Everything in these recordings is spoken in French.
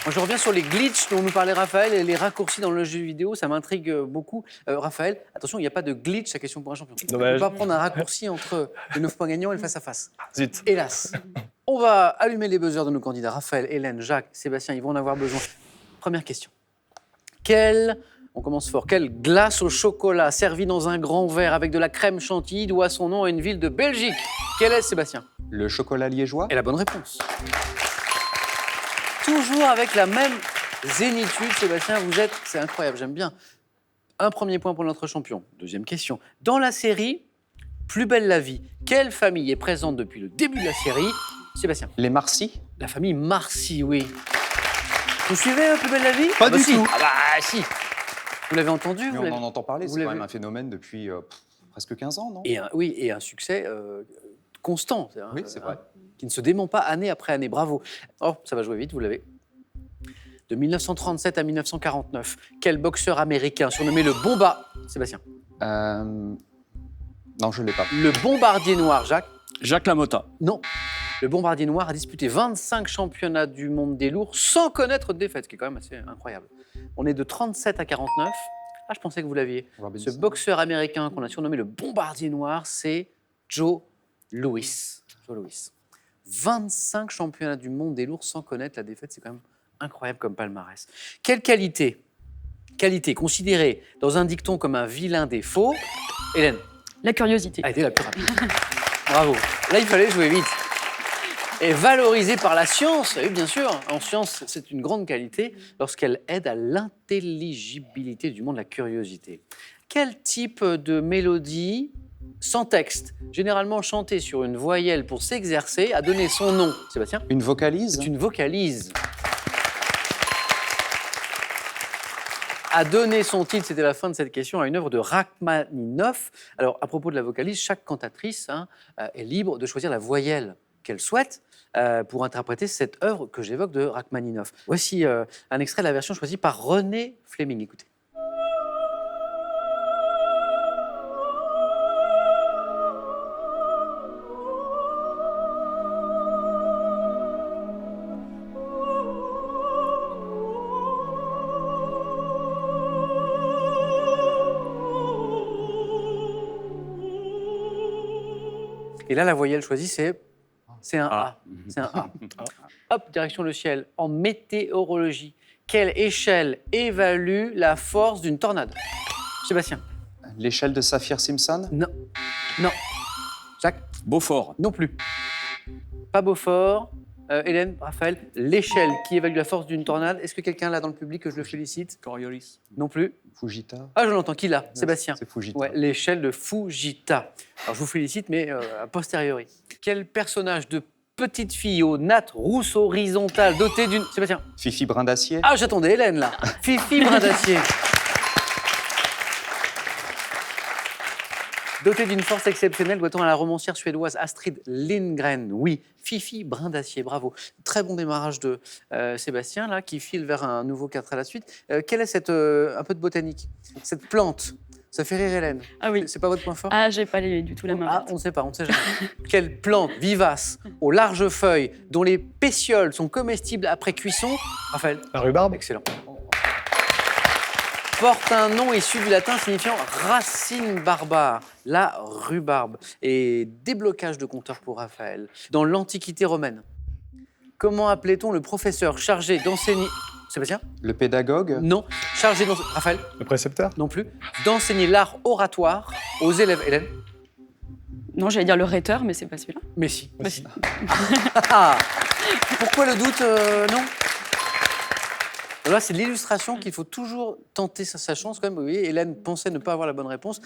Moi, je reviens sur les glitches dont nous parlait Raphaël et les raccourcis dans le jeu vidéo, ça m'intrigue beaucoup. Raphaël, attention, il n'y a pas de glitch à question pour un champion. Dommage. On ne peut pas prendre un raccourci entre le 9 points gagnants et le face-à-face. Zut. Hélas. On va allumer les buzzers de nos candidats. Raphaël, Hélène, Jacques, Sébastien, ils vont en avoir besoin. Première question. On commence fort. Quelle glace au chocolat servie dans un grand verre avec de la crème chantilly doit son nom à une ville de Belgique? Quelle est, Sébastien? Le chocolat liégeois. Et la bonne réponse. Toujours avec la même zénitude, Sébastien, c'est incroyable, j'aime bien. Un premier point pour notre champion. Deuxième question. Dans la série Plus belle la vie, quelle famille est présente depuis le début de la série? Sébastien. Les Marcy. La famille Marcy, oui. Vous suivez Plus belle la vie? Pas du tout. Ah bah si. Vous l'avez entendu? Mais on en entend parler, vous c'est quand l'avez même un phénomène depuis presque 15 ans, non? Et un succès constant. Oui, c'est vrai. Qui ne se dément pas année après année. Bravo. Oh, ça va jouer vite, vous l'avez. De 1937 à 1949, quel boxeur américain surnommé le Sébastien. Non, je ne l'ai pas. Le Bombardier Noir, Jacques. Jacques Lamotta. Non. Le Bombardier Noir a disputé 25 championnats du monde des lourds sans connaître de défaite, ce qui est quand même assez incroyable. On est de 37 à 49. Ah, je pensais que vous l'aviez. Ce boxeur américain qu'on a surnommé le Bombardier Noir, c'est Joe Louis. Joe Louis. 25 championnats du monde des lourds sans connaître la défaite, c'est quand même incroyable comme palmarès. Quelle qualité considérée dans un dicton comme un vilain défaut? Hélène. La curiosité. A été la plus rapide. Bravo. Là, il fallait jouer vite. Et valorisée par la science, oui, bien sûr. En science, c'est une grande qualité lorsqu'elle aide à l'intelligibilité du monde, la curiosité. Quel type de mélodie sans texte, généralement chantée sur une voyelle pour s'exercer, a donné son nom? Sébastien? Une vocalise. C'est une vocalise. A donné son titre, c'était la fin de cette question, à une œuvre de Rachmaninov. Alors, à propos de la vocalise, chaque cantatrice est libre de choisir la voyelle qu'elle souhaite pour interpréter cette œuvre que j'évoque de Rachmaninov. Voici un extrait de la version choisie par René Fleming. Écoutez. Et là, la voyelle choisie, c'est un A. C'est un A. Hop, direction le ciel. En météorologie, quelle échelle évalue la force d'une tornade? Sébastien. L'échelle de Saphir-Simpson. Non. Non. Jacques. Beaufort. Non plus. Pas Beaufort. Hélène, Raphaël, l'échelle qui évalue la force d'une tornade. Est-ce que quelqu'un là dans le public que je le félicite? Coriolis. Non plus. Fujita. Ah, je l'entends. Qui là? Sébastien. C'est Fujita. Ouais, l'échelle de Fujita. Alors, je vous félicite, mais a posteriori. Quel personnage de petite fille aux nattes rousses horizontales doté d'une... Sébastien. Fifi Brin d'Acier. Ah, j'attendais Hélène, là. Fifi Brin d'Acier. Dotée d'une force exceptionnelle, doit-on à la romancière suédoise Astrid Lindgren? Oui, Fifi Brin d'Acier, bravo. Très bon démarrage de Sébastien, là, qui file vers un nouveau 4 à la suite. Quelle est cette... un peu de botanique. Cette plante, ça fait rire Hélène. Ah oui. C'est pas votre point fort? Ah, j'ai pas du tout la main. Ah, on ne sait pas, on ne sait jamais. Quelle plante vivace, aux larges feuilles, dont les pétioles sont comestibles après cuisson? Raphaël. La rhubarbe. Excellent. Porte un nom issu du latin signifiant racine barbare, la rhubarbe. Et déblocage de compteur pour Raphaël. Dans l'Antiquité romaine, comment appelait-on le professeur chargé d'enseigner... Sébastien? Le pédagogue. Non. Chargé d'enseigner... Raphaël? Le précepteur. Non plus. D'enseigner l'art oratoire aux élèves. Hélène? Non, j'allais dire le rhéteur, mais c'est pas celui-là. Mais si. Bah, si. Ah. Pourquoi le doute? Non. Là, c'est l'illustration qu'il faut toujours tenter sa chance. Quand même, vous voyez, Hélène pensait ne pas avoir la bonne réponse.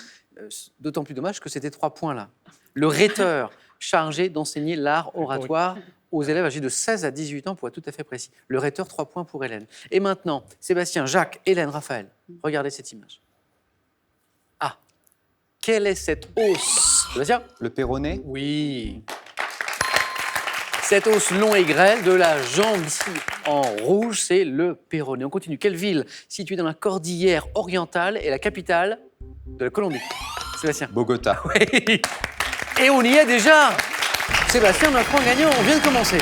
D'autant plus dommage que c'était 3 points là. Le rhéteur chargé d'enseigner l'art oratoire aux élèves âgés de 16 à 18 ans, pour être tout à fait précis. Le rhéteur, 3 points pour Hélène. Et maintenant, Sébastien, Jacques, Hélène, Raphaël, regardez cette image. Ah, quelle est cette os? Sébastien? Le péroné. Oui. Cet os long et grêle de la jambe ici en rouge, c'est le péroné. On continue. Quelle ville située dans la cordillère orientale est la capitale de la Colombie? Sébastien. Bogota. Oui. Et on y est déjà. Sébastien, notre point gagnant, on vient de commencer.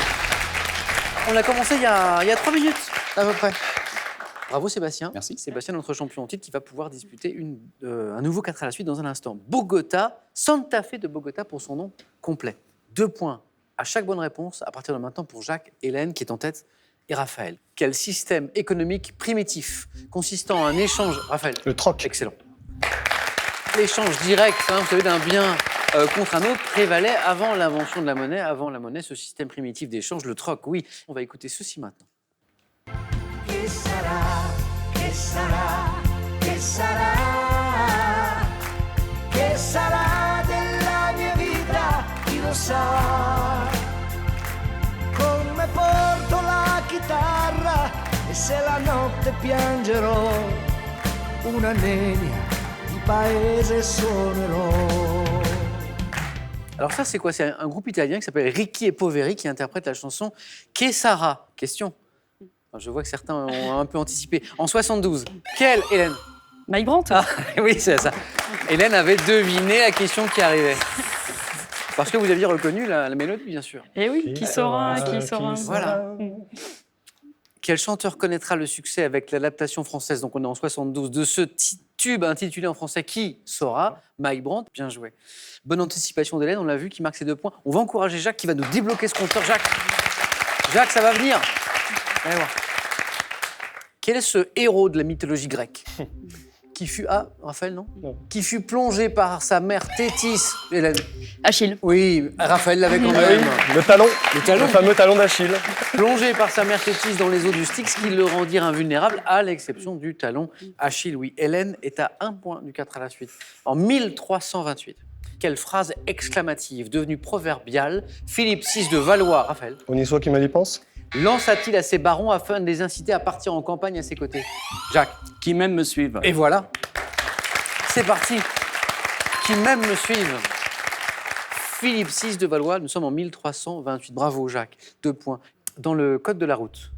On a commencé il y a 3 minutes. À peu près. Bravo Sébastien. Merci. Sébastien, notre champion en titre, qui va pouvoir disputer un nouveau 4 à la suite dans un instant. Bogota, Santa Fe de Bogota pour son nom complet. 2 points à chaque bonne réponse à partir de maintenant pour Jacques, Hélène qui est en tête et Raphaël. Quel système économique primitif consistant en un échange... Raphaël. Le troc. Excellent. L'échange direct, vous savez, d'un bien contre un autre prévalait avant l'invention de la monnaie. Avant la monnaie, ce système primitif d'échange, le troc, oui. On va écouter ceci maintenant. Che sarà, che sarà, che sarà, che sarà della mia vita, chi lo sa. Come porto la chitarra e se la notte piangerò, una nenia di paese suonerò. Alors ça, c'est quoi? C'est un groupe italien qui s'appelle Ricky e Poveri qui interprète la chanson Che sarà? Question. Alors, je vois que certains ont un peu anticipé. En 72, quelle, Hélène? Mike Brandt. Ah, oui, c'est ça. Hélène avait deviné la question qui arrivait. Parce que vous aviez reconnu la mélodie, bien sûr. Eh oui, qui saura, qui saura. Voilà. Quel chanteur connaîtra le succès avec l'adaptation française, donc on est en 72, de ce tube intitulé en français Qui saura? Mike Brandt, bien joué. Bonne anticipation d'Hélène, on l'a vu, qui marque ses 2 points. On va encourager Jacques qui va nous débloquer ce compteur. Jacques, ça va venir. Allez voir. Quel est ce héros de la mythologie grecque qui fut... Ah, Raphaël, non? Qui fut plongé par sa mère Thétis, Hélène. Achille. Oui, Raphaël l'avait quand Ah même. oui, le talon. Le talon. Le fameux talon d'Achille. Plongé par sa mère Thétis dans les eaux du Styx, qui le rendirent invulnérable, à l'exception du talon Achille. Oui, Hélène est à 1 point du 4 à la suite. En 1328, quelle phrase exclamative devenue proverbiale Philippe VI de Valois, Raphaël, On y soit qui mal y pense. lança-t-il à ses barons afin de les inciter à partir en campagne à ses côtés? Jacques. Qui même me suivent. Et voilà. C'est parti. Qui même me suivent. Philippe VI de Valois, nous sommes en 1328. Bravo Jacques, 2 points. Dans le code de la route.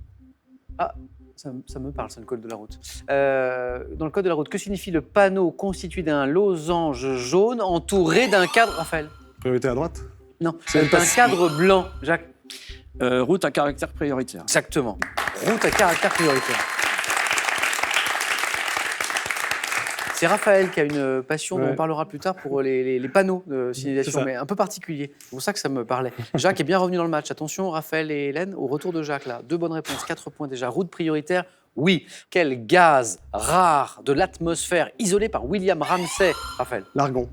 Ah, ça me parle, ça, le code de la route. Dans le code de la route, que signifie le panneau constitué d'un losange jaune entouré d'un cadre... Raphaël? Priorité à droite. Non, C'est d'un pas- cadre blanc. Jacques? Route à caractère prioritaire. Exactement. Route à caractère prioritaire. C'est Raphaël qui a une passion dont Ouais. on parlera plus tard pour les panneaux de C'est signalisation, ça. mais un peu particulier. C'est pour ça que ça me parlait. Jacques est bien revenu dans le match. Attention, Raphaël et Hélène, au retour de Jacques, là. 2 bonnes réponses, 4 points déjà. Route prioritaire, oui. Quel gaz rare de l'atmosphère isolé par William Ramsay, Raphaël, L'argon.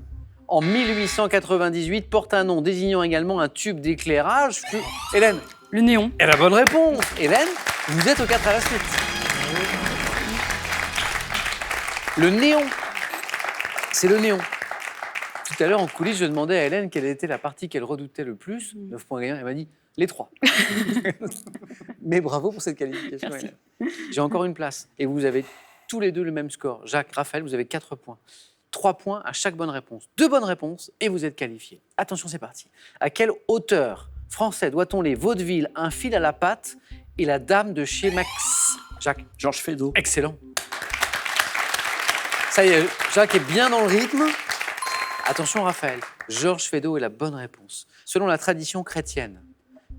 en 1898, porte un nom désignant également un tube d'éclairage. Hélène? Le néon. Et la bonne réponse. Hélène, vous êtes au 4 à la suite. Le néon. C'est le néon. Tout à l'heure, en coulisses, je demandais à Hélène quelle était la partie qu'elle redoutait le plus. 9 points gagnants. Elle m'a dit les 3. Mais bravo pour cette qualification, Merci. Hélène. J'ai encore une place. Et vous avez tous les deux le même score. Jacques, Raphaël, vous avez 4 points. 3 points à chaque bonne réponse. 2 bonnes réponses et vous êtes qualifiés. Attention, c'est parti. À quel auteur français doit-on les vaudevilles, un fil à la patte et la dame de chez Max? Jacques. Georges Feydeau. Excellent. Ça y est, Jacques est bien dans le rythme. Attention, Raphaël. Georges Feydeau est la bonne réponse. Selon la tradition chrétienne,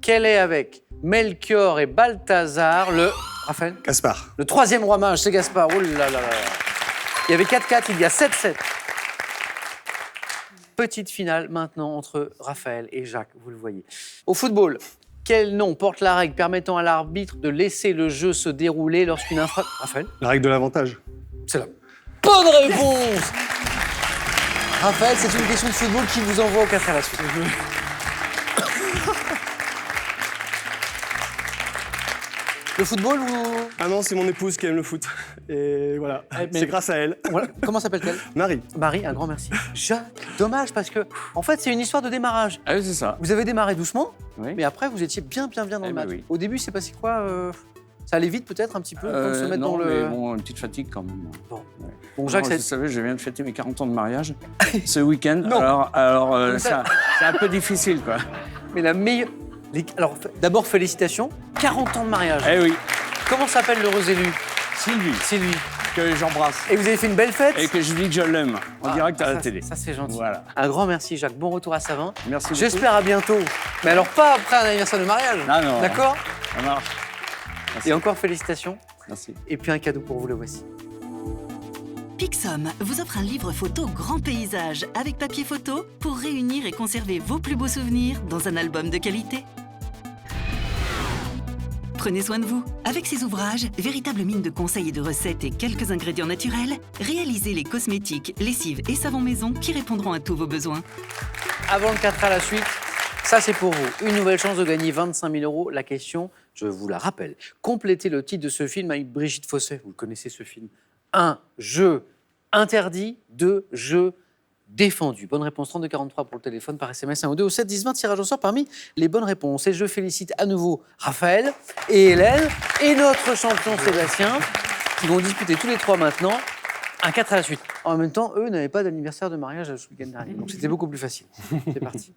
quel est avec Melchior et Balthazar le... Raphaël? Gaspard. Le 3e roi mage, c'est Gaspard. Oh là là là. Il y avait 4-4, il y a 7-7. Petite finale maintenant entre Raphaël et Jacques, vous le voyez. Au football, quel nom porte la règle permettant à l'arbitre de laisser le jeu se dérouler lorsqu'une infraction... Raphaël? La règle de l'avantage. C'est la bonne réponse. Raphaël, c'est une question de football qui vous envoie au 4 à la suite. Le football ou... Ah non, c'est mon épouse qui aime le foot. Et voilà, mais- c'est grâce à elle. Voilà. Comment s'appelle-t-elle? Marie. Marie, un grand merci. Jacques, dommage parce que, en fait, c'est une histoire de démarrage. Ah oui, c'est ça. Vous avez démarré doucement, Oui. mais après, vous étiez bien dans le ben match. oui. Au début, c'est passé quoi Ça allait vite peut-être un petit peu pour se mettre non, dans le... mais bon, une petite fatigue quand même. Bon. Ouais. Bon, Jacques, Non, c'est... vous savez, je viens de fêter mes 40 ans de mariage ce week-end. Non. Alors Mais ça- c'est un peu difficile, quoi. Mais la meilleure... Alors, d'abord, félicitations. 40 ans de mariage. Eh oui, Comment s'appelle l'heureux élu? Sylvie, C'est lui. que j'embrasse Et vous avez fait une belle fête? et que je dis que je l'aime en Ah, direct à la ça, télé. Ça, c'est gentil. Voilà. Un grand merci, Jacques. Bon retour à Savin. Merci beaucoup. J'espère à bientôt. Mais alors, pas après un anniversaire de mariage. Ah non. D'accord? Ça marche. Et encore félicitations. Merci. Et puis un cadeau pour vous, le voici. Pixum vous offre un livre photo grand paysage avec papier photo pour réunir et conserver vos plus beaux souvenirs dans un album de qualité. Prenez soin de vous. Avec ces ouvrages, véritable mine de conseils et de recettes et quelques ingrédients naturels, réalisez les cosmétiques, lessives et savons maison qui répondront à tous vos besoins. Avant le 4 à la suite, ça c'est pour vous. Une nouvelle chance de gagner 25 000 €. La question, je vous la rappelle. Complétez le titre de ce film avec Brigitte Fossey. Vous le connaissez ce film. 1. Jeu interdit. 2. Jeu défendu. Bonne réponse 3243 pour le téléphone, par SMS 1 ou 2 au 7 10 20. Tirage au sort parmi les bonnes réponses. Et je félicite à nouveau Raphaël et Hélène et notre champion Sébastien qui vont disputer tous les trois maintenant un 4 à la suite. En même temps, eux n'avaient pas d'anniversaire de mariage ce week-end dernier. Donc c'était beaucoup plus facile. C'est parti.